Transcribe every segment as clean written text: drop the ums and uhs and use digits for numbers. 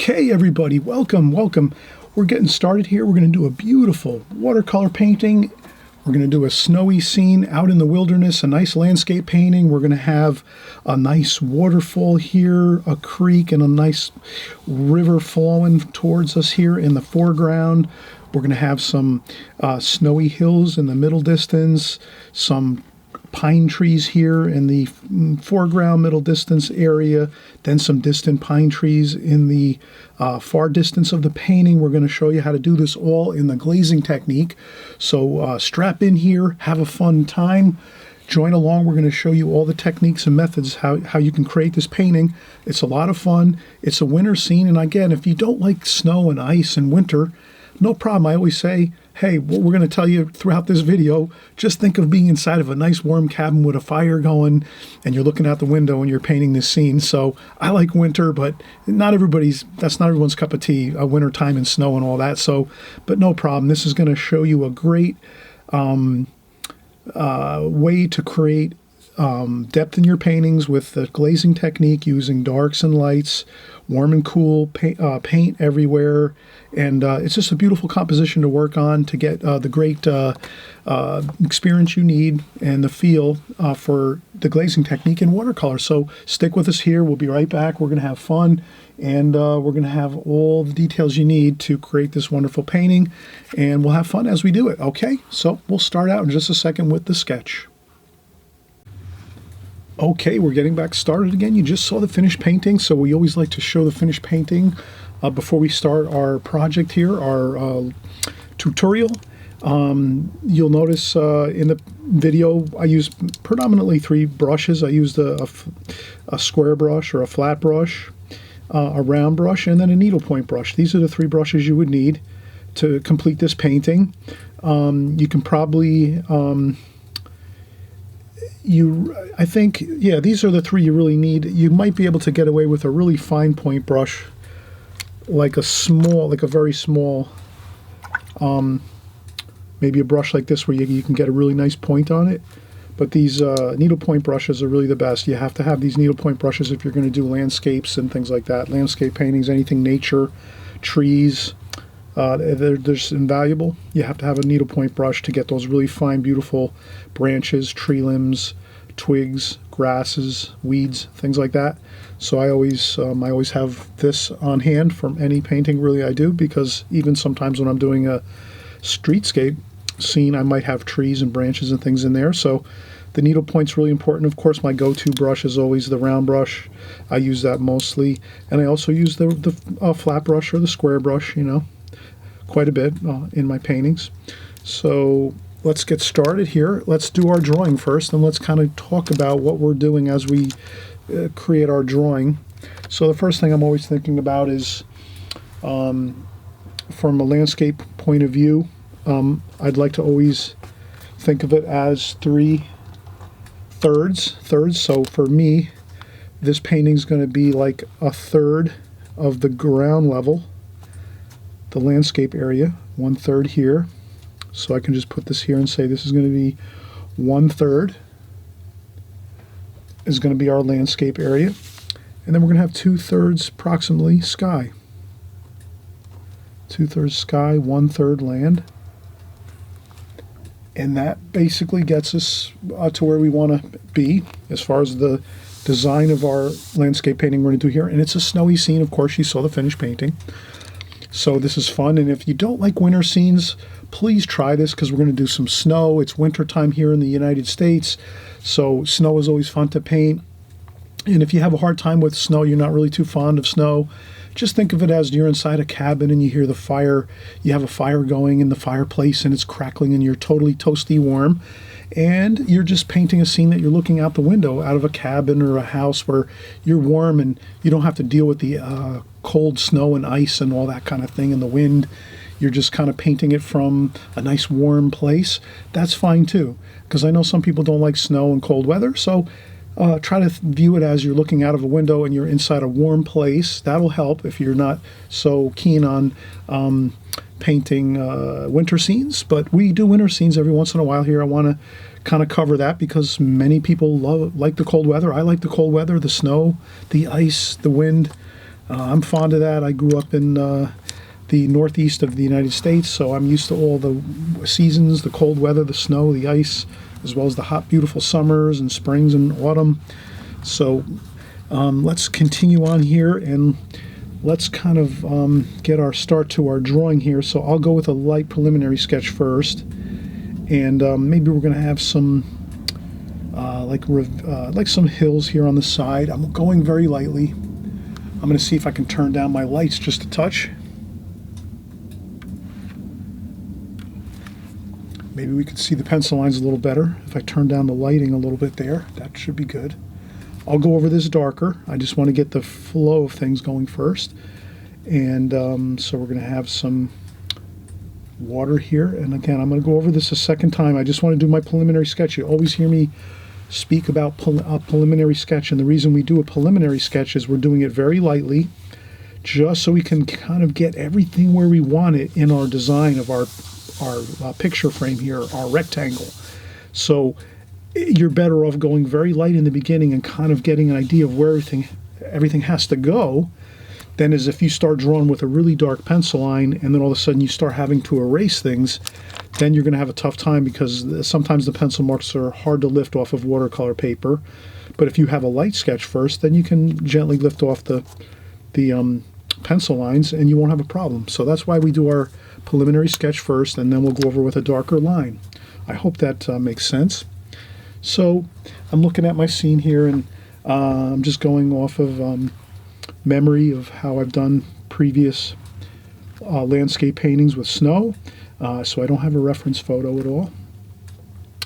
Okay, everybody, welcome. We're getting started here. We're going to do a beautiful watercolor painting. We're going to do a snowy scene out in the wilderness, a nice landscape painting. We're going to have a nice waterfall here, a creek, and a nice river flowing towards us here in the foreground. We're going to have some snowy hills in the middle distance, some pine trees here in the foreground middle distance area, then some distant pine trees in the far distance of the painting. We're going to show you how to do this all in the glazing technique. So strap in here, have a fun time, join along. We're going to show you all the techniques and methods how you can create this painting. It's a lot of fun. It's a winter scene, and again, if you don't like snow and ice and winter, no problem. I always say, hey, what we're going to tell you throughout this video, just think of being inside of a nice warm cabin with a fire going and you're looking out the window and you're painting this scene. So I like winter, but that's not everyone's cup of tea, winter time and snow and all that. So, but no problem. This is going to show you a great way to create depth in your paintings with the glazing technique using darks and lights, warm and cool paint everywhere. And it's just a beautiful composition to work on to get the great experience you need and the feel for the glazing technique in watercolor. So stick with us here. We'll be right back. We're going to have fun, and we're going to have all the details you need to create this wonderful painting, and we'll have fun as we do it. Okay, so we'll start out in just a second with the sketch. Okay, we're getting back started again. You just saw the finished painting, so we always like to show the finished painting before we start our project here, our tutorial. You'll notice in the video I use predominantly 3 brushes. I used a square brush or a flat brush, a round brush, and then a needlepoint brush. These are the 3 brushes you would need to complete this painting. You can probably... I think, yeah, these are the 3 you really need. You might be able to get away with a really fine point brush, like a very small, maybe a brush like this where you can get a really nice point on it. But these needlepoint brushes are really the best. You have to have these needlepoint brushes if you're going to do landscapes and things like that. Landscape paintings, anything nature, trees, they're just invaluable. You have to have a needlepoint brush to get those really fine, beautiful branches, tree limbs, twigs, grasses, weeds, things like that. So I always have this on hand from any painting really I do, because even sometimes when I'm doing a streetscape scene, I might have trees and branches and things in there. So the needlepoint's really important. Of course, my go-to brush is always the round brush. I use that mostly, and I also use the flat brush or the square brush, quite a bit in my paintings. So let's get started here. Let's do our drawing first, and let's kind of talk about what we're doing as we create our drawing. So the first thing I'm always thinking about is from a landscape point of view, I'd like to always think of it as 3 thirds. So for me, this painting is going to be like a third of the ground level, the landscape area, 1/3 here. So I can just put this here and say this is going to be 1/3 is going to be our landscape area. And then we're going to have 2/3 approximately sky. 2/3 sky, 1/3 land. And that basically gets us to where we want to be as far as the design of our landscape painting we're going to do here. And it's a snowy scene, of course. You saw the finished painting. So this is fun, and if you don't like winter scenes, please try this, because we're going to do some snow. It's winter time here in the United States, so snow is always fun to paint. And if you have a hard time with snow, you're not really too fond of snow, just think of it as you're inside a cabin and you hear the fire. You have a fire going in the fireplace and it's crackling and you're totally toasty warm. And you're just painting a scene that you're looking out the window out of a cabin or a house where you're warm and you don't have to deal with the cold snow and ice and all that kind of thing and the wind. You're just kind of painting it from a nice warm place. That's fine too, because I know some people don't like snow and cold weather. So try to view it as you're looking out of a window and you're inside a warm place. That'll help if you're not so keen on painting winter scenes. But we do winter scenes every once in a while here. I want to kind of cover that because many people like the cold weather. I like the cold weather, the snow, the ice, the wind. I'm fond of that. I grew up in the northeast of the United States, so I'm used to all the seasons, the cold weather, the snow, the ice, as well as the hot, beautiful summers and springs and autumn. So let's continue on here, and let's kind of get our start to our drawing here. So I'll go with a light preliminary sketch first, and maybe we're going to have some like some hills here on the side. I'm going very lightly. I'm going to see if I can turn down my lights just a touch. Maybe we can see the pencil lines a little better. If I turn down the lighting a little bit there, that should be good. I'll go over this darker. I just want to get the flow of things going first. And so we're going to have some water here. And again, I'm going to go over this a second time. I just want to do my preliminary sketch. You always hear me speak about a preliminary sketch, and the reason we do a preliminary sketch is we're doing it very lightly, just so we can kind of get everything where we want it in our design of our picture frame here, our rectangle. So you're better off going very light in the beginning and kind of getting an idea of where everything has to go, than as if you start drawing with a really dark pencil line and then all of a sudden you start having to erase things. Then you're going to have a tough time, because sometimes the pencil marks are hard to lift off of watercolor paper. But if you have a light sketch first, then you can gently lift off the pencil lines and you won't have a problem. So that's why we do our preliminary sketch first, and then we'll go over with a darker line. I hope that makes sense. So I'm looking at my scene here, and I'm just going off of memory of how I've done previous landscape paintings with snow. So I don't have a reference photo at all.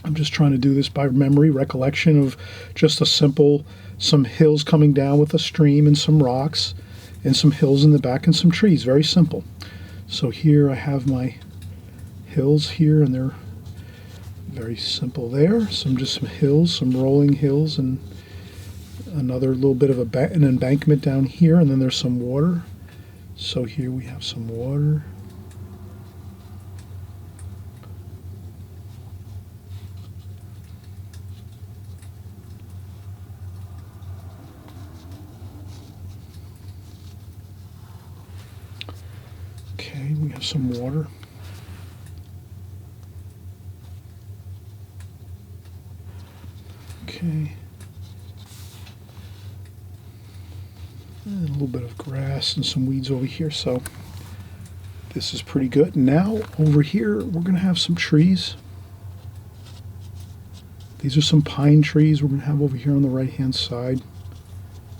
I'm just trying to do this by memory, recollection of just some hills coming down with a stream and some rocks and some hills in the back and some trees. Very simple. So here I have my hills here, and they're very simple there. Some hills, some rolling hills, and another little bit of an embankment down here, and then there's some water. So here we have some water. Okay, we have some water. Okay. And a little bit of grass and some weeds over here, so this is pretty good. Now over here we're going to have some trees. These are some pine trees we're going to have over here on the right hand side.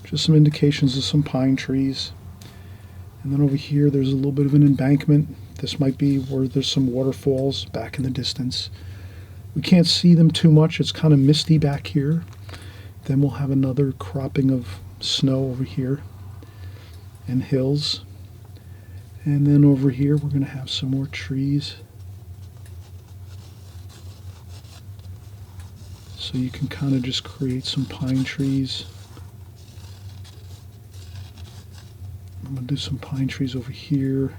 Just some indications of some pine trees. And then over here there's a little bit of an embankment. This might be where there's some waterfalls back in the distance. We can't see them too much. It's kind of misty back here. Then we'll have another cropping of snow over here and hills. And then over here we're going to have some more trees. So you can kind of just create some pine trees. I'm going to do some pine trees over here.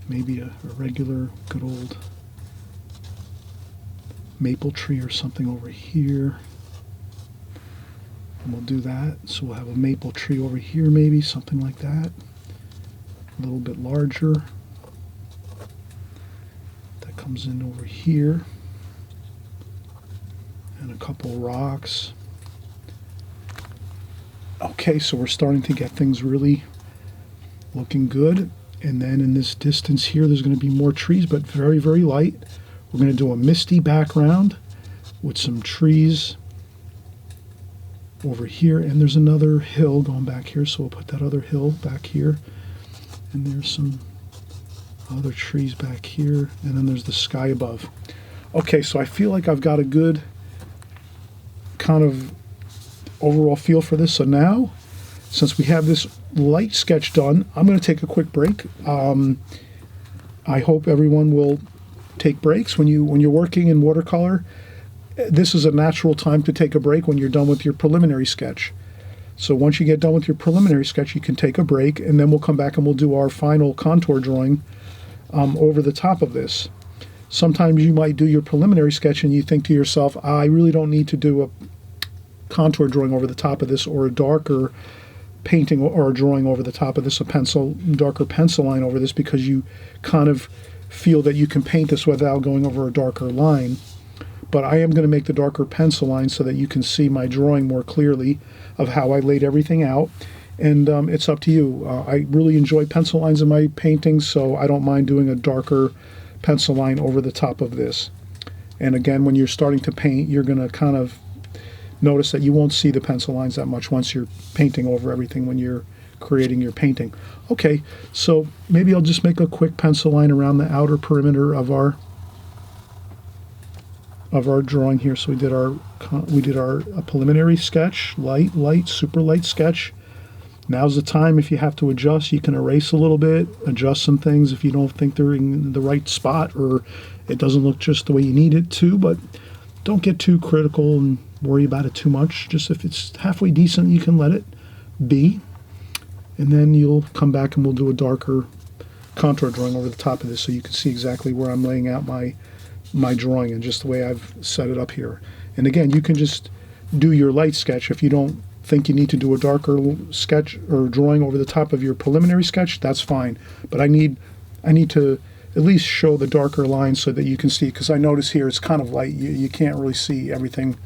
Maybe a regular good old maple tree or something over here. And we'll do that. So we'll have a maple tree over here, maybe something like that. A little bit larger. That comes in over here. And a couple rocks. Okay, so we're starting to get things really looking good. And then in this distance here, there's going to be more trees, but very, very light. We're going to do a misty background with some trees over here. And there's another hill going back here, so we'll put that other hill back here. And there's some other trees back here. And then there's the sky above. Okay, so I feel like I've got a good kind of overall feel for this. So now, since we have this light sketch done, I'm going to take a quick break. I hope everyone will take breaks when you're working in watercolor. This is a natural time to take a break when you're done with your preliminary sketch. So once you get done with your preliminary sketch, you can take a break, and then we'll come back and we'll do our final contour drawing over the top of this. Sometimes you might do your preliminary sketch and you think to yourself, I really don't need to do a contour drawing over the top of this, or a darker painting or drawing over the top of this, a darker pencil line over this, because you kind of feel that you can paint this without going over a darker line. But I am going to make the darker pencil line so that you can see my drawing more clearly of how I laid everything out. And it's up to you. I really enjoy pencil lines in my paintings, so I don't mind doing a darker pencil line over the top of this. And again, when you're starting to paint, you're going to kind of notice that you won't see the pencil lines that much once you're painting over everything when you're creating your painting. Okay, so maybe I'll just make a quick pencil line around the outer perimeter of our drawing here. So we did our preliminary sketch, light, super light sketch. Now's the time, if you have to adjust, you can erase a little bit, adjust some things if you don't think they're in the right spot or it doesn't look just the way you need it to, but don't get too critical and worry about it too much. Just if it's halfway decent, you can let it be. And then you'll come back and we'll do a darker contour drawing over the top of this so you can see exactly where I'm laying out my drawing and just the way I've set it up here. And again, you can just do your light sketch if you don't think you need to do a darker sketch or drawing over the top of your preliminary sketch. That's fine. But I need to at least show the darker lines so that you can see, because I notice here it's kind of light. You can't really see everything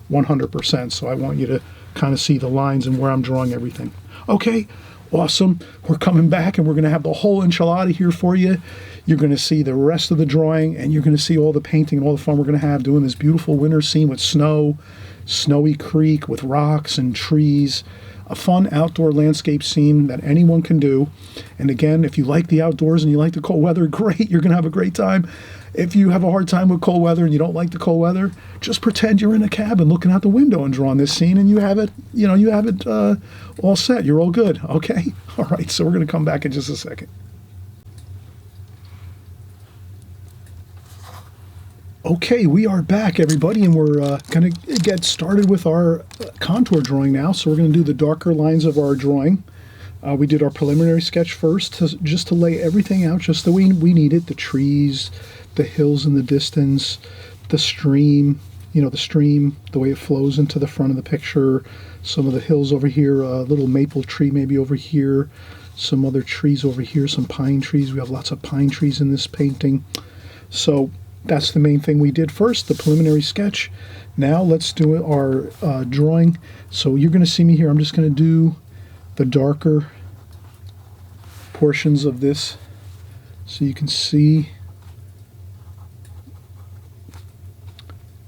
100%, so I want you to kind of see the lines and where I'm drawing everything. Okay, awesome. We're coming back and we're going to have the whole enchilada here for you. You're going to see the rest of the drawing and you're going to see all the painting and all the fun we're going to have doing this beautiful winter scene with snow, snowy creek with rocks and trees, a fun outdoor landscape scene that anyone can do. And again, if you like the outdoors and you like the cold weather, great, you're going to have a great time. If you have a hard time with cold weather and you don't like the cold weather, just pretend you're in a cabin looking out the window and drawing this scene, and you have it, all set. You're all good. Okay? All right, so we're going to come back in just a second. Okay, we are back, everybody, and we're going to get started with our contour drawing now. So we're going to do the darker lines of our drawing. We did our preliminary sketch first, just to lay everything out just the way we need it. The trees, the hills in the distance, the stream, the way it flows into the front of the picture, some of the hills over here, a little maple tree maybe over here, some other trees over here, some pine trees. We have lots of pine trees in this painting. So that's the main thing we did first, the preliminary sketch. Now let's do our drawing. So you're going to see me here. I'm just going to do the darker portions of this so you can see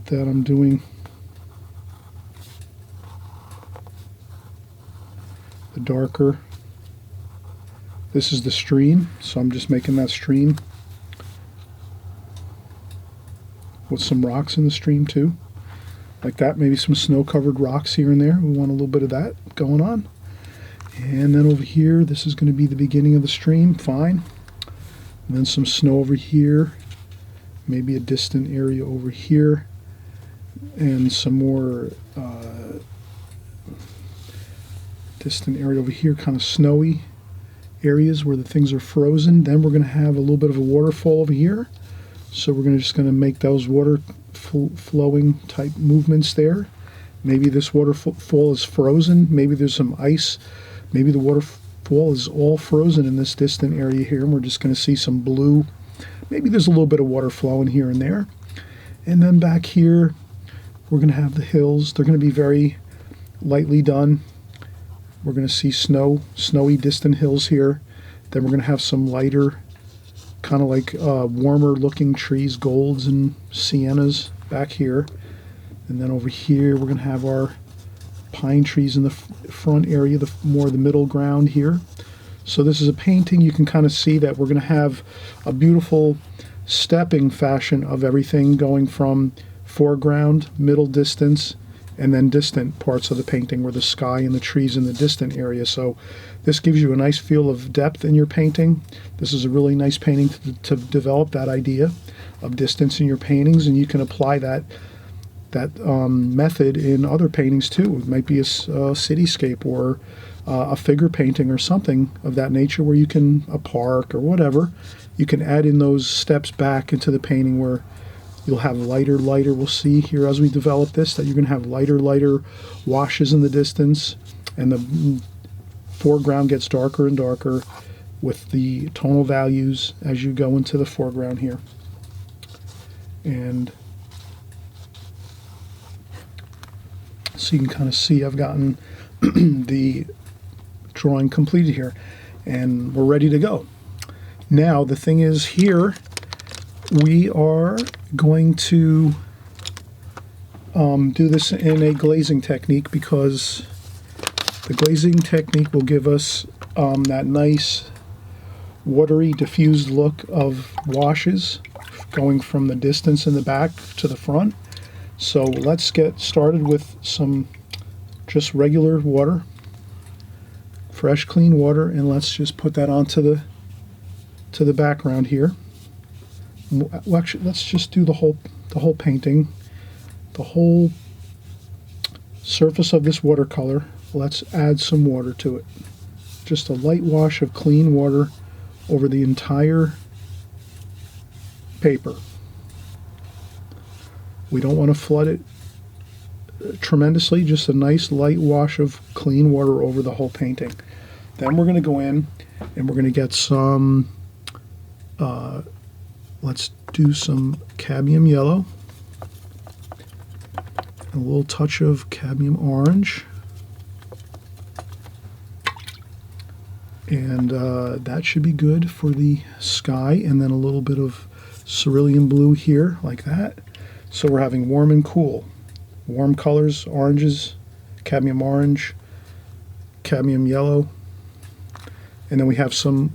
that I'm doing the darker. This is the stream, so I'm just making that stream with some rocks in the stream too, like that, maybe some snow-covered rocks here and there. We want a little bit of that going on. And then over here, this is going to be the beginning of the stream, fine. And then some snow over here, maybe a distant area over here, and some more distant area over here, kind of snowy areas where the things are frozen. Then we're going to have a little bit of a waterfall over here. So we're just going to make those water flowing type movements there. Maybe this waterfall is frozen. Maybe there's some ice. Maybe the waterfall is all frozen in this distant area here, and we're just going to see some blue. Maybe there's a little bit of water flowing here and there. And then back here, we're going to have the hills. They're going to be very lightly done. We're going to see snowy distant hills here. Then we're going to have some lighter, kind of like warmer looking trees, golds and siennas back here. And then over here, we're going to have our pine trees in the front area, the middle ground here. So this is a painting. You can kind of see that we're going to have a beautiful stepping fashion of everything going from foreground, middle distance, and then distant parts of the painting where the sky and the trees in the distant area. So this gives you a nice feel of depth in your painting. This is a really nice painting to develop that idea of distance in your paintings, and you can apply that method in other paintings too. It might be a cityscape or a figure painting or something of that nature, where you can, a park or whatever, you can add in those steps back into the painting where you'll have lighter, we'll see here as we develop this, that you're going to have lighter washes in the distance, and the foreground gets darker and darker with the tonal values as you go into the foreground here. And so you can kind of see I've gotten the drawing completed here, and we're ready to go. Now the thing is, here we are going to do this in a glazing technique, because the glazing technique will give us that nice watery diffused look of washes going from the distance in the back to the front. So let's get started with some just regular water, fresh clean water, and let's just put that onto the background here. Well, actually, let's just do the whole painting, the whole surface of this watercolor. Let's add some water to it. Just a light wash of clean water over the entire paper. We don't want to flood it tremendously, just a nice light wash of clean water over the whole painting. Then we're going to go in and we're going to get some, let's do some cadmium yellow, a little touch of cadmium orange, and that should be good for the sky, and then a little bit of cerulean blue here, like that. So we're having warm and cool. Warm colors, oranges, cadmium orange, cadmium yellow, and then we have some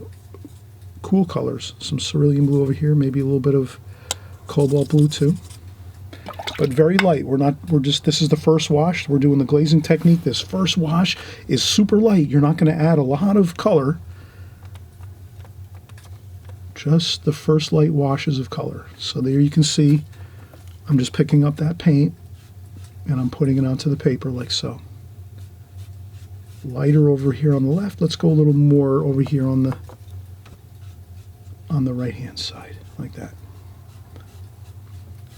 cool colors, some cerulean blue over here, maybe a little bit of cobalt blue too. But very light. This is the first wash. We're doing the glazing technique. This first wash is super light. You're not going to add a lot of color. Just the first light washes of color. So there you can see I'm just picking up that paint and I'm putting it onto the paper like so. Lighter over here on the left. Let's go a little more over here on the right hand side, like that.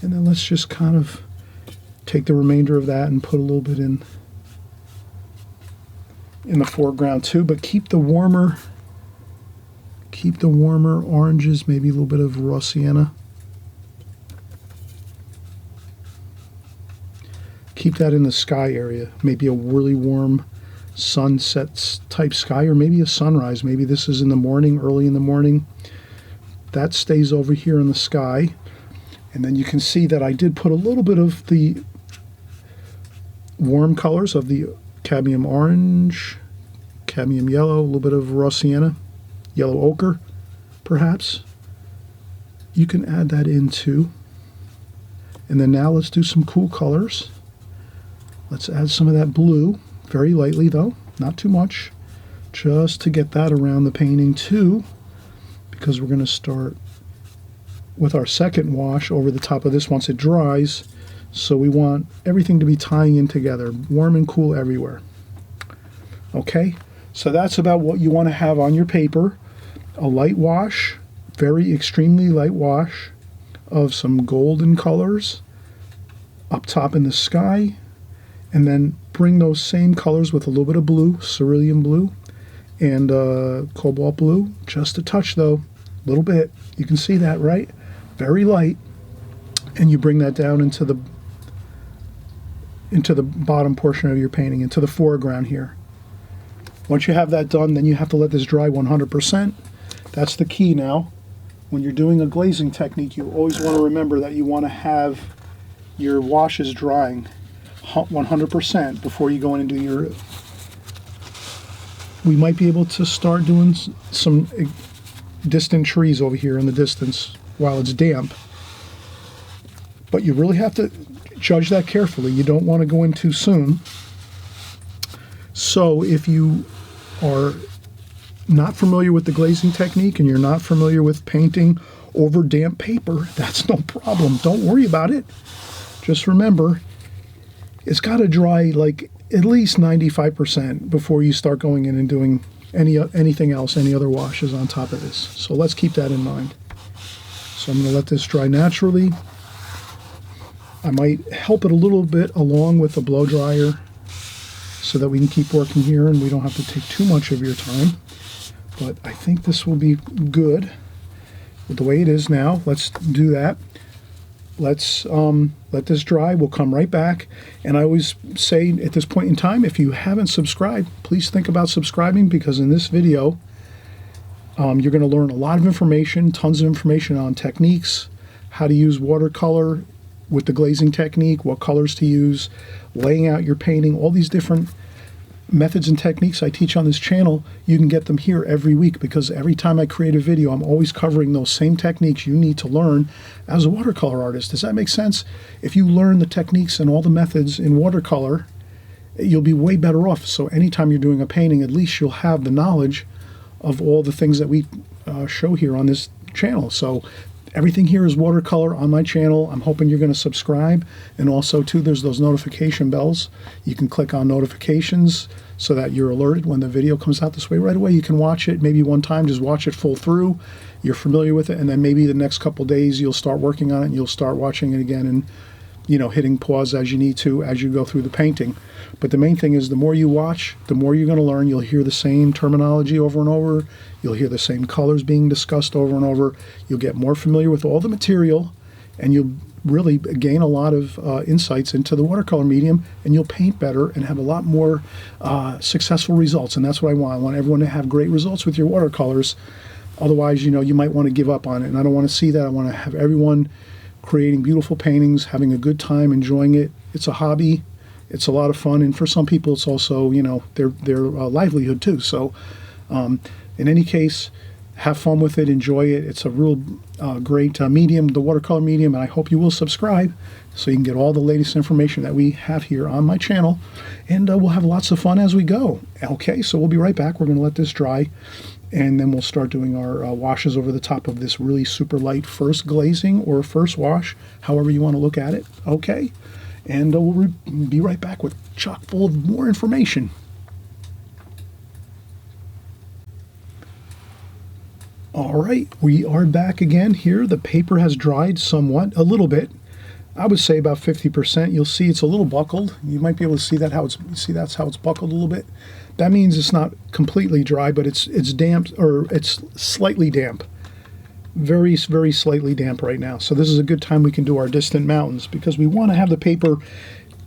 And then let's just kind of take the remainder of that and put a little bit in the foreground too, but keep the warmer oranges, maybe a little bit of raw sienna. Keep that in the sky area, maybe a really warm sunset type sky, or maybe a sunrise. Maybe this is in the morning, early in the morning. That stays over here in the sky. And then you can see that I did put a little bit of the warm colors of the cadmium orange, cadmium yellow, a little bit of raw sienna, yellow ochre, perhaps. You can add that in too. And then now let's do some cool colors. Let's add some of that blue, very lightly though, not too much, just to get that around the painting too, because we're going to start with our second wash over the top of this once it dries. So we want everything to be tying in together, warm and cool everywhere. Okay, so that's about what you want to have on your paper. A light wash, very extremely light wash of some golden colors up top in the sky, and then bring those same colors with a little bit of blue, cerulean blue, and cobalt blue, just a touch though, a little bit. You can see that, right? Very light, and you bring that down into the bottom portion of your painting, into the foreground here. Once you have that done, then you have to let this dry 100%. That's the key now. When you're doing a glazing technique, you always want to remember that you want to have your washes drying 100% before you go in and do your... We might be able to start doing some distant trees over here in the distance while it's damp, but you really have to judge that carefully. You don't want to go in too soon. So if you are not familiar with the glazing technique and you're not familiar with painting over damp paper, that's no problem. Don't worry about it. Just remember, it's got to dry like at least 95% before you start going in and doing anything else, any other washes on top of this. So let's keep that in mind. So I'm going to let this dry naturally. I might help it a little bit along with the blow dryer so that we can keep working here and we don't have to take too much of your time. But I think this will be good with the way it is now. Let's do that. Let's let this dry. We'll come right back. And I always say at this point in time, if you haven't subscribed, please think about subscribing, because in this video, you're going to learn a lot of information, tons of information on techniques, how to use watercolor with the glazing technique, what colors to use, laying out your painting, all these different methods and techniques I teach on this channel. You can get them here every week, because every time I create a video, I'm always covering those same techniques you need to learn as a watercolor artist. Does that make sense? If you learn the techniques and all the methods in watercolor, you'll be way better off. So anytime you're doing a painting, at least you'll have the knowledge of all the things that we show here on this channel. So everything here is watercolor on my channel. I'm hoping you're going to subscribe. And also, too, there's those notification bells. You can click on notifications so that you're alerted when the video comes out this way right away. You can watch it maybe one time, just watch it full through. You're familiar with it, and then maybe the next couple days you'll start working on it and you'll start watching it again and, you know, hitting pause as you need to as you go through the painting. But the main thing is, the more you watch, the more you're going to learn. You'll hear the same terminology over and over. You'll hear the same colors being discussed over and over. You'll get more familiar with all the material, and you'll really gain a lot of insights into the watercolor medium, and you'll paint better and have a lot more successful results. And that's what I want. I want everyone to have great results with your watercolors. Otherwise, you know, you might want to give up on it, and I don't want to see that. I want to have everyone creating beautiful paintings, having a good time, enjoying it. It's a hobby. It's a lot of fun, and for some people, it's also, you know, their livelihood too. So, in any case, have fun with it, enjoy it. It's a real great medium, the watercolor medium, and I hope you will subscribe so you can get all the latest information that we have here on my channel, and we'll have lots of fun as we go. Okay, so we'll be right back. We're going to let this dry, and then we'll start doing our washes over the top of this really super light first glazing or first wash, however you want to look at it. Okay, and we'll be right back with chock full of more information. All right, we are back again here. The paper has dried somewhat, a little bit. I would say about 50%. You'll see it's a little buckled. You might be able to see that that's how it's buckled a little bit. That means it's not completely dry, but it's damp, or it's slightly damp. Very, very slightly damp right now. So this is a good time we can do our distant mountains, because we want to have the paper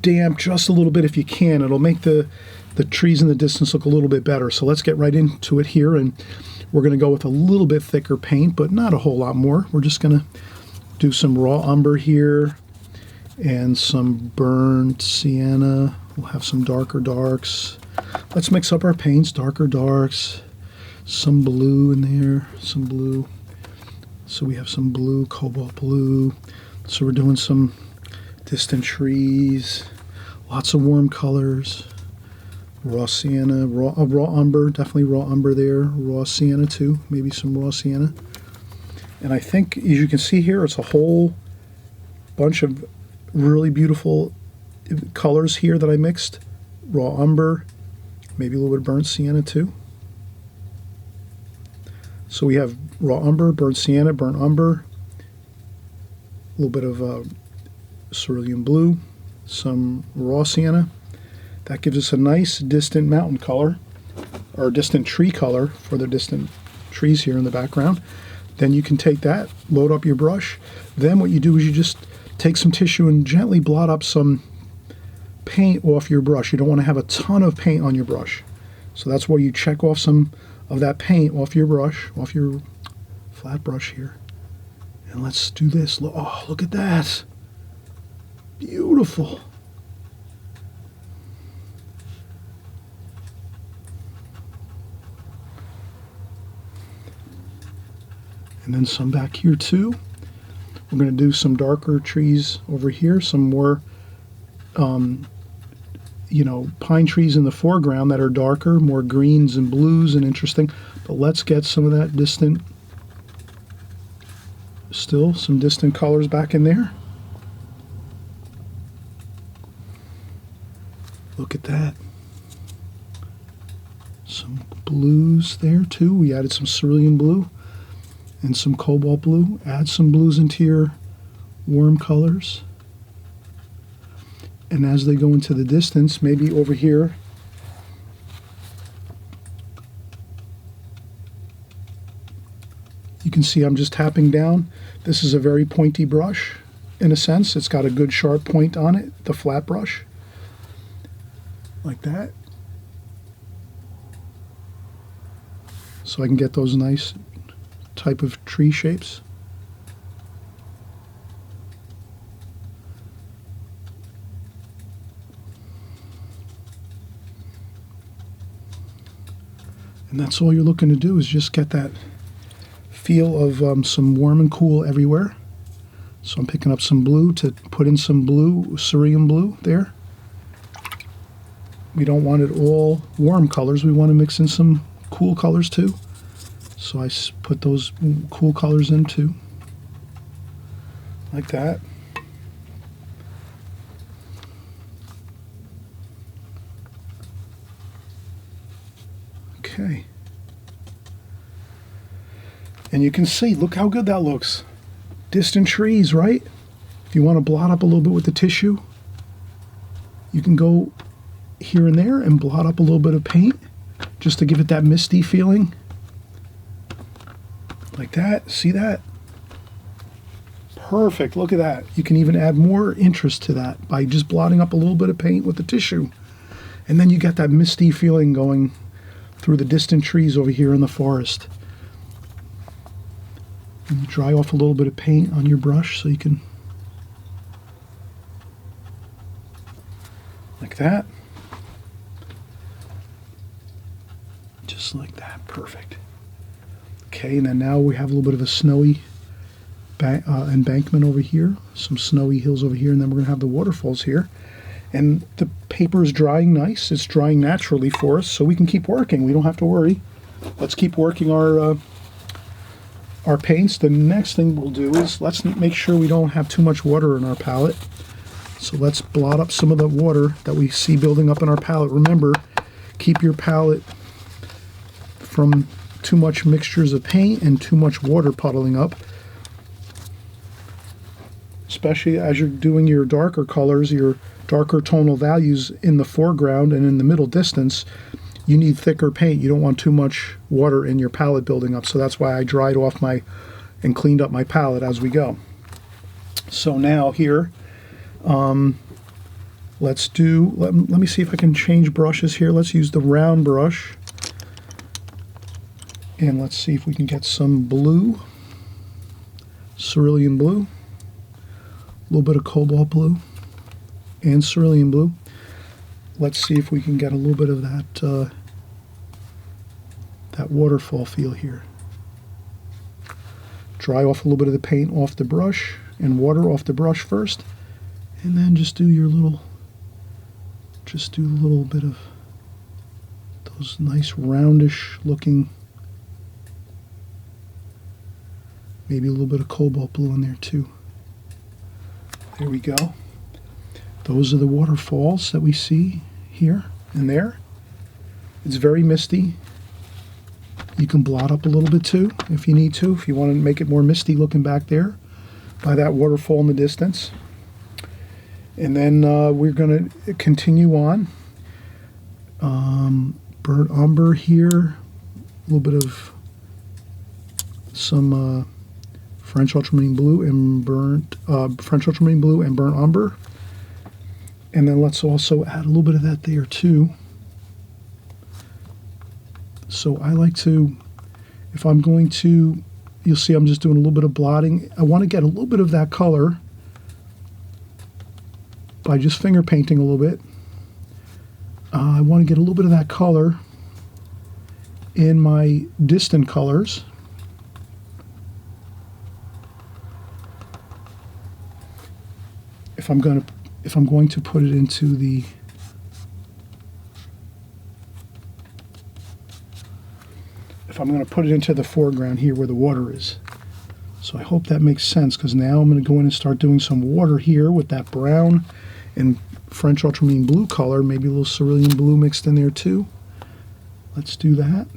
damp just a little bit if you can. It'll make the trees in the distance look a little bit better. So let's get right into it here, and we're going to go with a little bit thicker paint, but not a whole lot more. We're just going to do some raw umber here and some burnt sienna. We'll have some darker darks. Let's mix up our paints, darker darks, some blue in there, some blue. So we have some blue, cobalt blue. So we're doing some distant trees, lots of warm colors. Raw sienna, raw umber, definitely raw umber there. Raw sienna too, maybe some raw sienna. And I think, as you can see here, it's a whole bunch of really beautiful colors here that I mixed. Raw umber, maybe a little bit of burnt sienna too. So we have raw umber, burnt sienna, burnt umber, a little bit of cerulean blue, some raw sienna. That gives us a nice distant mountain color, or distant tree color for the distant trees here in the background. Then you can take that, load up your brush. Then what you do is you just take some tissue and gently blot up some paint off your brush. You don't want to have a ton of paint on your brush. So that's where you check off some of that paint off your brush, off your flat brush here. And let's do this. Oh, look at that. Beautiful. And then some back here too. We're going to do some darker trees over here, some more, you know, pine trees in the foreground that are darker, more greens and blues and interesting. But let's get some of that distant, still some distant colors back in there. Look at that. Some blues there too. We added some cerulean blue and some cobalt blue. Add some blues into your warm colors. And as they go into the distance, maybe over here can see I'm just tapping down. This is a very pointy brush in a sense. It's got a good sharp point on it, the flat brush, like that. So I can get those nice type of tree shapes. And that's all you're looking to do, is just get that feel of some warm and cool everywhere. So I'm picking up some blue to put in some blue, cerulean blue there. We don't want it all warm colors. We want to mix in some cool colors too. So I put those cool colors in too, like that. Okay. And you can see, look how good that looks. Distant trees, right? If you want to blot up a little bit with the tissue, you can go here and there and blot up a little bit of paint just to give it that misty feeling. Like that. See that? Perfect. Look at that. You can even add more interest to that by just blotting up a little bit of paint with the tissue. And then you get that misty feeling going through the distant trees over here in the forest. And you dry off a little bit of paint on your brush so you can, like that. Just like that. Perfect. Okay, and then now we have a little bit of a snowy embankment over here, some snowy hills over here, and then we're going to have the waterfalls here. And the paper is drying nice. It's drying naturally for us, so we can keep working. We don't have to worry. Let's keep working our paints. The next thing we'll do is let's make sure we don't have too much water in our palette. So let's blot up some of the water that we see building up in our palette. Remember, keep your palette from too much mixtures of paint and too much water puddling up. Especially as you're doing your darker colors, your darker tonal values in the foreground and in the middle distance, you need thicker paint. You don't want too much water in your palette building up. So that's why I dried off and cleaned up my palette as we go. So now here, let me see if I can change brushes here. Let's use the round brush. And let's see if we can get some blue, cerulean blue, a little bit of cobalt blue, and cerulean blue. Let's see if we can get a little bit of that that waterfall feel here. Dry off a little bit of the paint off the brush and water off the brush first, and then just do a little bit of those nice roundish looking, maybe a little bit of cobalt blue in there too. There we go. Those are the waterfalls that we see here and there. It's very misty. You can blot up a little bit too if you need to, if you want to make it more misty looking back there by that waterfall in the distance. And then we're going to continue on. Burnt umber here, a little bit of some French ultramarine blue and burnt umber. And then let's also add a little bit of that there too. So I like to, if I'm going to, you'll see I'm just doing a little bit of blotting. I want to get a little bit of that color by just finger painting a little bit. I want to get a little bit of that color in my distant colors. If I'm going to put it into the foreground here where the water is. So I hope that makes sense, because now I'm going to go in and start doing some water here with that brown and French ultramarine blue color, maybe a little cerulean blue mixed in there too. Let's do that.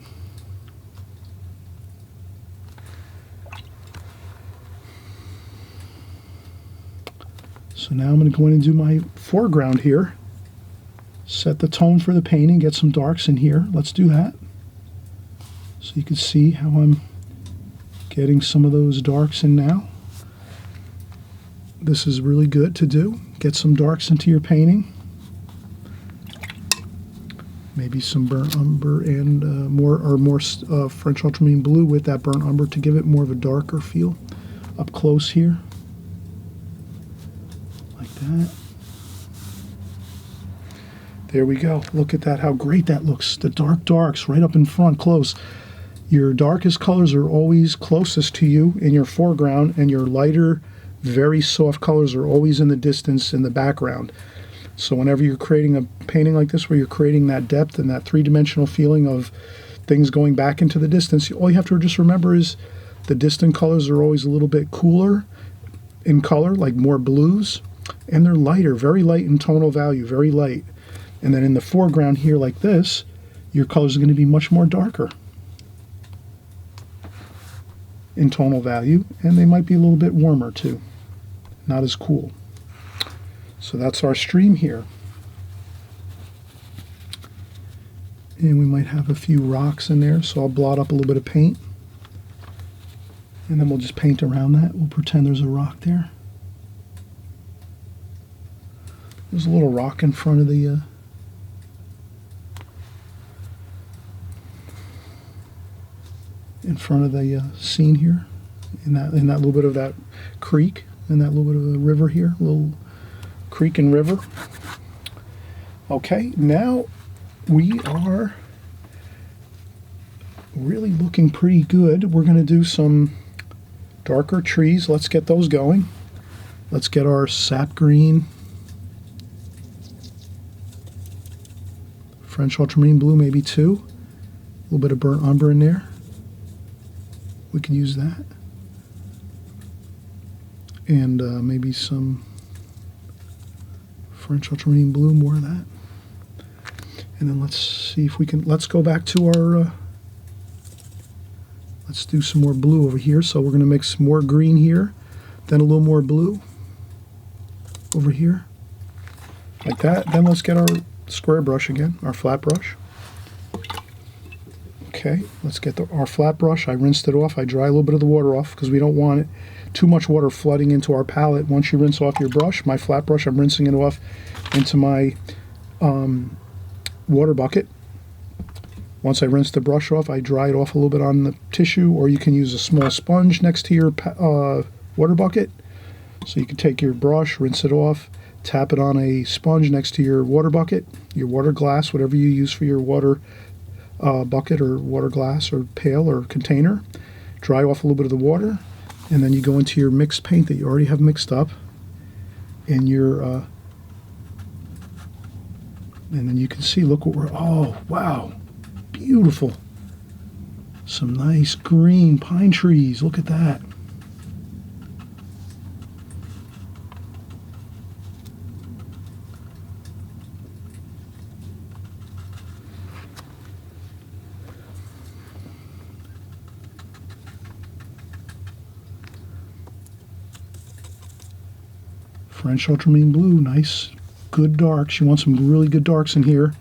So now I'm going to go in and do my foreground here. Set the tone for the painting, get some darks in here. Let's do that. So you can see how I'm Getting some of those darks in now. This is really good to do. Get some darks into your painting. Maybe some burnt umber and more French ultramarine blue with that burnt umber to give it more of a darker feel up close here, like that. There we go. Look at that, how great that looks. The darks right up in front, close. Your darkest colors are always closest to you in your foreground, and your lighter, very soft colors are always in the distance in the background. So whenever you're creating a painting like this, where you're creating that depth and that three-dimensional feeling of things going back into the distance, all you have to just remember is the distant colors are always a little bit cooler in color, like more blues, and they're lighter, very light in tonal value, very light. And then in the foreground here like this, your colors are going to be much more darker in tonal value, and they might be a little bit warmer too, not as cool. So that's our stream here. And we might have a few rocks in there, so I'll blot up a little bit of paint. And then we'll just paint around that. We'll pretend there's a rock there. There's a little rock in front of the scene here, in that little bit of that creek, and that little bit of a river here, little creek and river. Okay, now we are really looking pretty good. We're going to do some darker trees. Let's get those going. Let's get our sap green, French ultramarine blue, maybe two. A little bit of burnt umber in there. We can use that. And maybe some French ultramarine blue, more of that. And then let's see if we can, let's go back to our, let's do some more blue over here. So we're going to mix more green here, then a little more blue over here, like that. Then let's get our square brush again, our flat brush. Okay, let's get our flat brush. I rinsed it off. I dry a little bit of the water off because we don't want it too much water flooding into our palette. Once you rinse off your brush, my flat brush, I'm rinsing it off into my water bucket. Once I rinse the brush off, I dry it off a little bit on the tissue, or you can use a small sponge next to your water bucket. So you can take your brush, rinse it off, tap it on a sponge next to your water bucket, your water glass, whatever you use for your water bucket or water glass or pail or container. Dry off a little bit of the water, and then you go into your mixed paint that you already have mixed up, and your and then you can see, look what we're, oh wow, beautiful. Some nice green pine trees, look at that. French ultramarine blue, nice, good darks. You want some really good darks in here.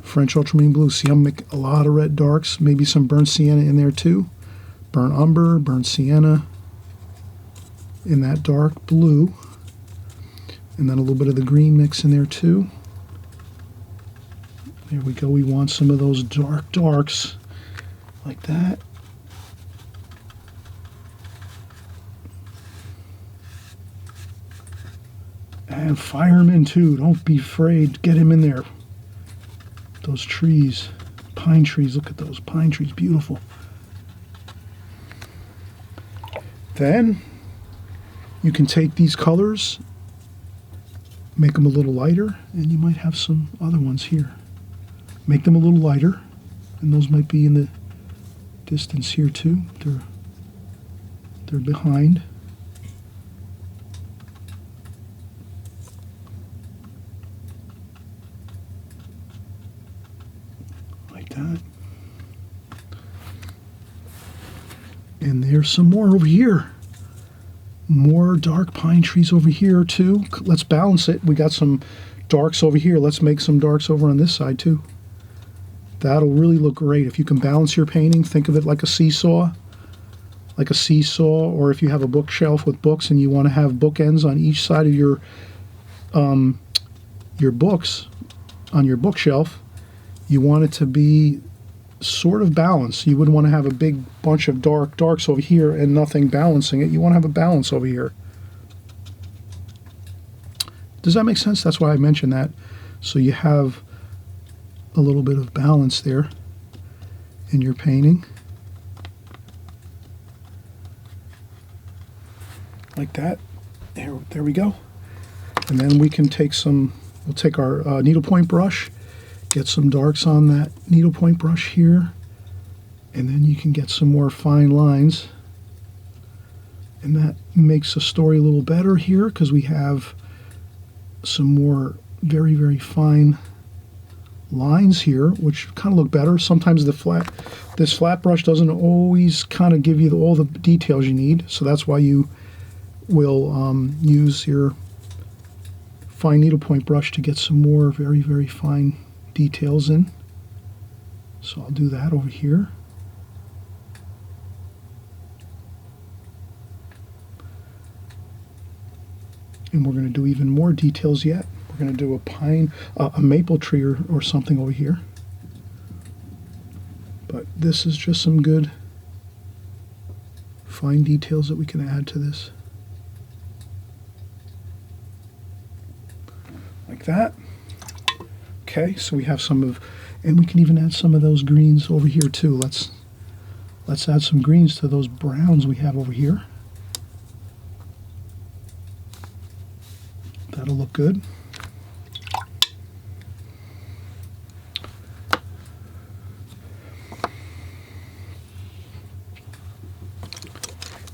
French ultramarine blue. See, I'm making a lot of red darks. Maybe some burnt sienna in there too. Burnt umber, burnt sienna in that dark blue. And then a little bit of the green mix in there too. There we go. We want some of those dark darks like that. And fire him in too. Don't be afraid. Get him in there. Those trees. Pine trees. Look at those pine trees. Beautiful. Then you can take these colors, make them a little lighter, and you might have some other ones here. Make them a little lighter, and those might be in the distance here too. They're behind. That. And there's some more over here. More dark pine trees over here too. Let's balance it. We got some darks over here. Let's make some darks over on this side too. That'll really look great. If you can balance your painting, think of it like a seesaw. like a seesaw, or if you have a bookshelf with books and you want to have bookends on each side of your books on your bookshelf, you want it to be sort of balanced. You wouldn't want to have a big bunch of darks over here and nothing balancing it. You want to have a balance over here. Does that make sense? That's why I mentioned that. So you have a little bit of balance there in your painting. Like that. There we go. And then we can take we'll take our needlepoint brush, get some darks on that needlepoint brush here, and then you can get some more fine lines. And that makes the story a little better here because we have some more very, very fine lines here, which kind of look better. Sometimes this flat brush doesn't always kind of give you all the details you need, so that's why you will use your fine needlepoint brush to get some more very, very fine details in. So I'll do that over here. And we're going to do even more details yet. We're going to do a maple tree or something over here. But this is just some good fine details that we can add to this. Like that. Okay, so we have and we can even add some of those greens over here too. Let's add some greens to those browns we have over here. That'll look good.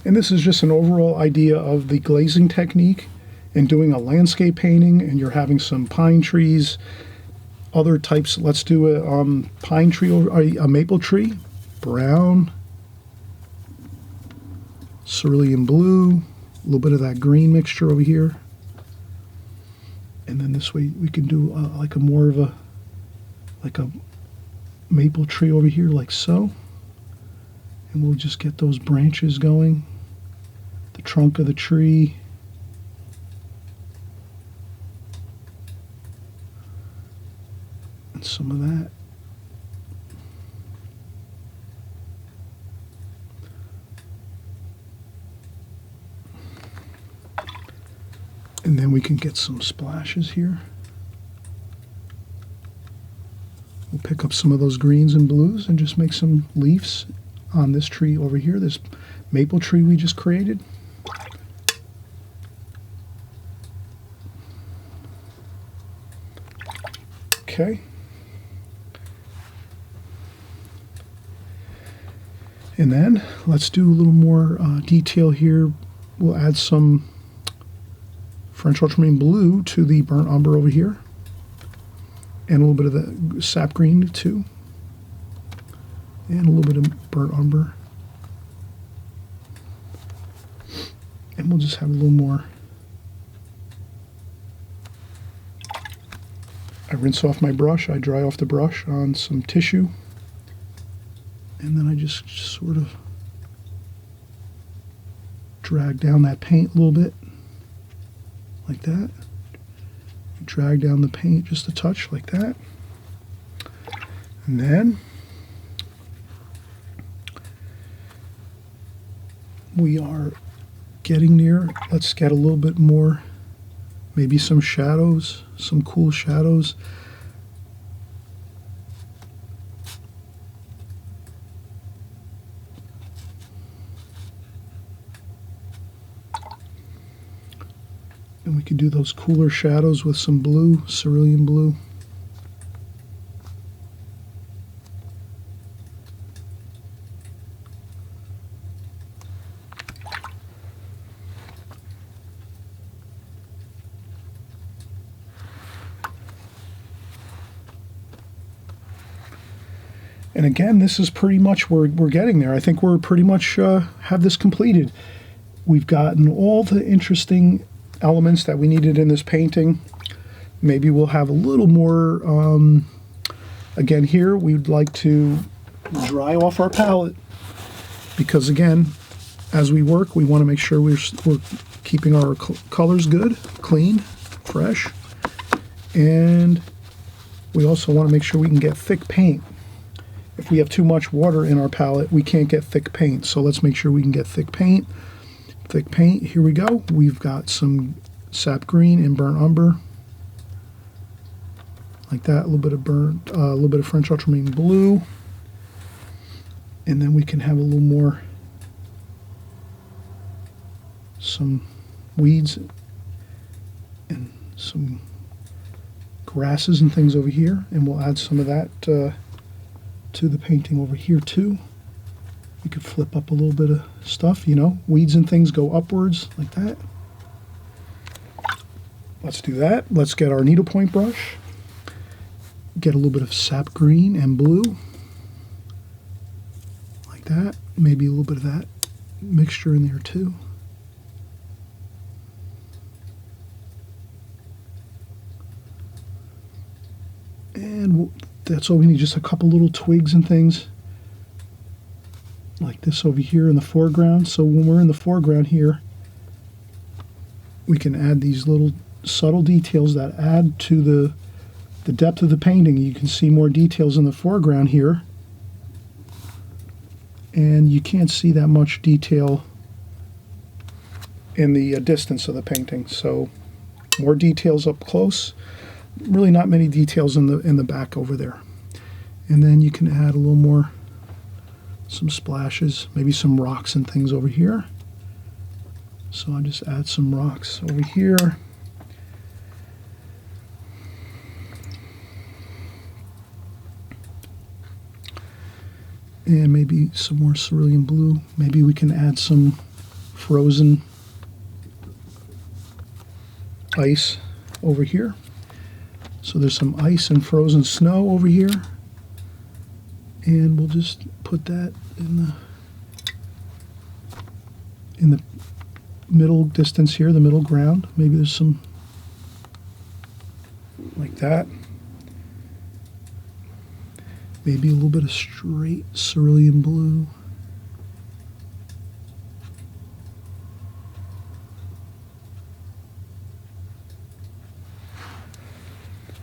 And this is just an overall idea of the glazing technique and doing a landscape painting, and you're having some pine trees, other types. Let's do a pine tree or a maple tree, brown, cerulean blue, a little bit of that green mixture over here. And then this way we can do like a maple tree over here, like so. And we'll just get those branches going, the trunk of the tree. And some of that. And then we can get some splashes here. We'll pick up some of those greens and blues and just make some leaves on this tree over here, this maple tree we just created. Okay. And then let's do a little more detail here. We'll add some French ultramarine blue to the burnt umber over here, and a little bit of the sap green too, and a little bit of burnt umber. And we'll just have a little more. I rinse off my brush, I dry off the brush on some tissue, and then I just sort of drag down that paint a little bit, like that. Drag down the paint just a touch, like that. And then we are getting near. Let's get a little bit more, maybe some shadows, some cool shadows. And we could do those cooler shadows with some blue, cerulean blue. And again, this is pretty much where we're getting there. I think we're pretty much have this completed. We've gotten all the interesting elements that we needed in this painting. Maybe we'll have a little more. Again, here we'd like to dry off our palette because, again, as we work, we want to make sure we're keeping our colors good, clean, fresh, and we also want to make sure we can get thick paint. If we have too much water in our palette, we can't get thick paint. So let's make sure we can get thick paint. Thick paint, here we go. We've got some sap green and burnt umber. Like that, a little bit of French ultramarine blue. And then we can have a little more, some weeds and some grasses and things over here. And we'll add some of that to the painting over here too. We could flip up a little bit of stuff, you know, weeds and things go upwards like that. Let's do that. Let's get our needlepoint brush, get a little bit of sap green and blue, like that. Maybe a little bit of that mixture in there too. And that's all we need, just a couple little twigs and things like this over here in the foreground. So when we're in the foreground here, we can add these little subtle details that add to the depth of the painting. You can see more details in the foreground here, and you can't see that much detail in the distance of the painting. So more details up close. Really not many details in the back over there. And then you can add a little more, some splashes, maybe some rocks and things over here. So I'll just add some rocks over here. And maybe some more cerulean blue. Maybe we can add some frozen ice over here. So there's some ice and frozen snow over here, and we'll just put that in the middle distance here, the middle ground. Maybe there's some like that. Maybe a little bit of straight cerulean blue.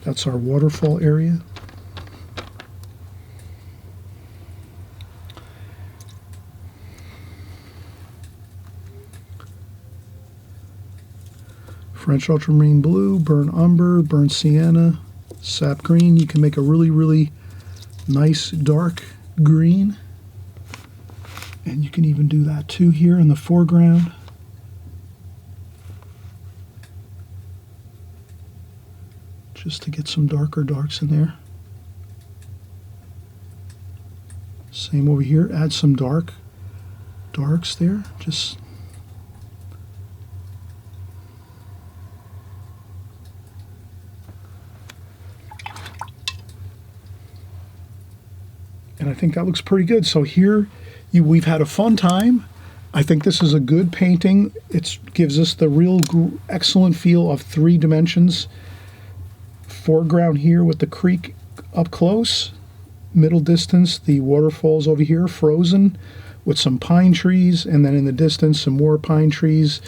That's our waterfall area. French ultramarine blue, burnt umber, burnt sienna, sap green. You can make a really, really nice dark green. And you can even do that too here in the foreground. Just to get some darker darks in there. Same over here, add some darks there, just and I think that looks pretty good. So here we've had a fun time. I think this is a good painting. It gives us the real excellent feel of 3 dimensions. Foreground here with the creek up close, middle distance the waterfalls over here frozen with some pine trees, and then in the distance some more pine trees,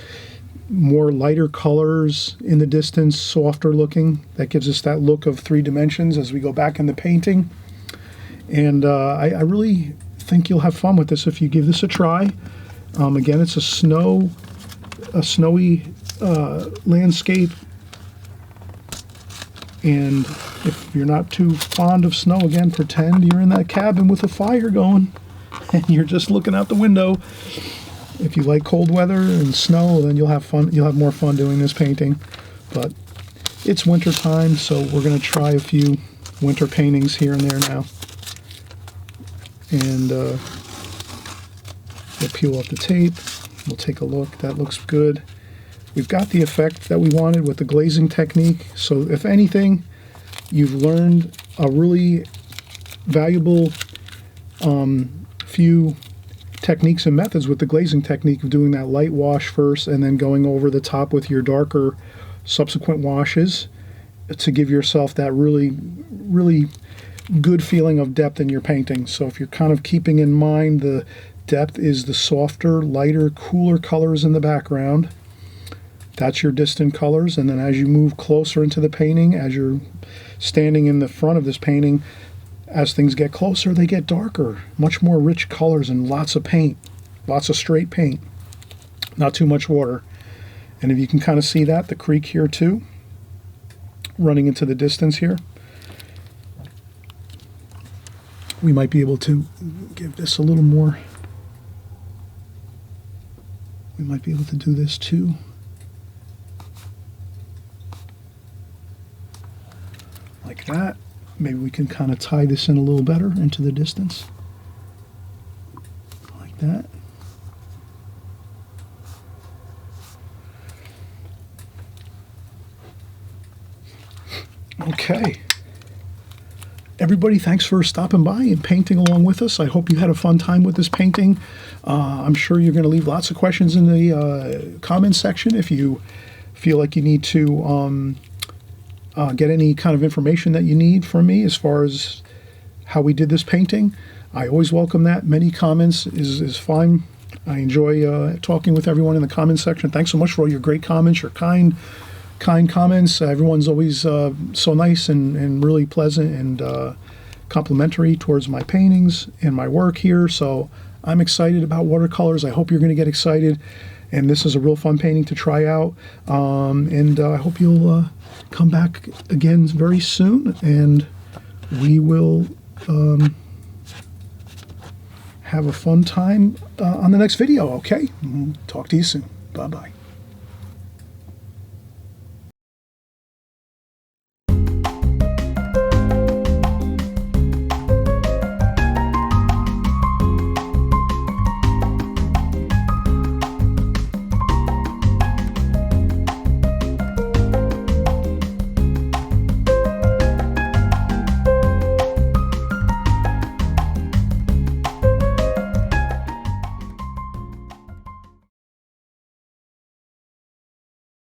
more lighter colors in the distance, softer looking. That gives us that look of 3 dimensions as we go back in the painting. And I really think you'll have fun with this if you give this a try. Again, it's a snowy landscape. And if you're not too fond of snow, again, pretend you're in that cabin with a fire going and you're just looking out the window. If you like cold weather and snow, then you'll have fun. You'll have more fun doing this painting. But it's winter time, so we're going to try a few winter paintings here and there now. And we'll peel off the tape. We'll take a look. That looks good. We've got the effect that we wanted with the glazing technique. So if anything, you've learned a really valuable few techniques and methods with the glazing technique of doing that light wash first and then going over the top with your darker subsequent washes to give yourself that really, really good feeling of depth in your painting. So if you're kind of keeping in mind the Depth is the softer, lighter, cooler colors in the background. That's your distant colors. And then as you move closer into the painting, as you're standing in the front of this painting, as things get closer, they get darker, much more rich colors and lots of paint, lots of straight paint, not too much water. And if you can kind of see that, the creek here too, running into the distance here, we might be able to give this a little more. We might be able to do this too. Like that. Maybe we can kind of tie this in a little better into the distance. Like that. Okay. Everybody, thanks for stopping by and painting along with us. I hope you had a fun time with this painting. I'm sure you're going to leave lots of questions in the comments section if you feel like you need to get any kind of information that you need from me as far as how we did this painting. I always welcome that. Many comments is fine. I enjoy talking with everyone in the comments section. Thanks so much for all your great comments, your kind comments. Everyone's always so nice and really pleasant and complimentary towards my paintings and my work here. So I'm excited about watercolors. I hope you're going to get excited. And this is a real fun painting to try out. And I hope you'll come back again very soon. And we will have a fun time on the next video, okay? Talk to you soon. Bye-bye.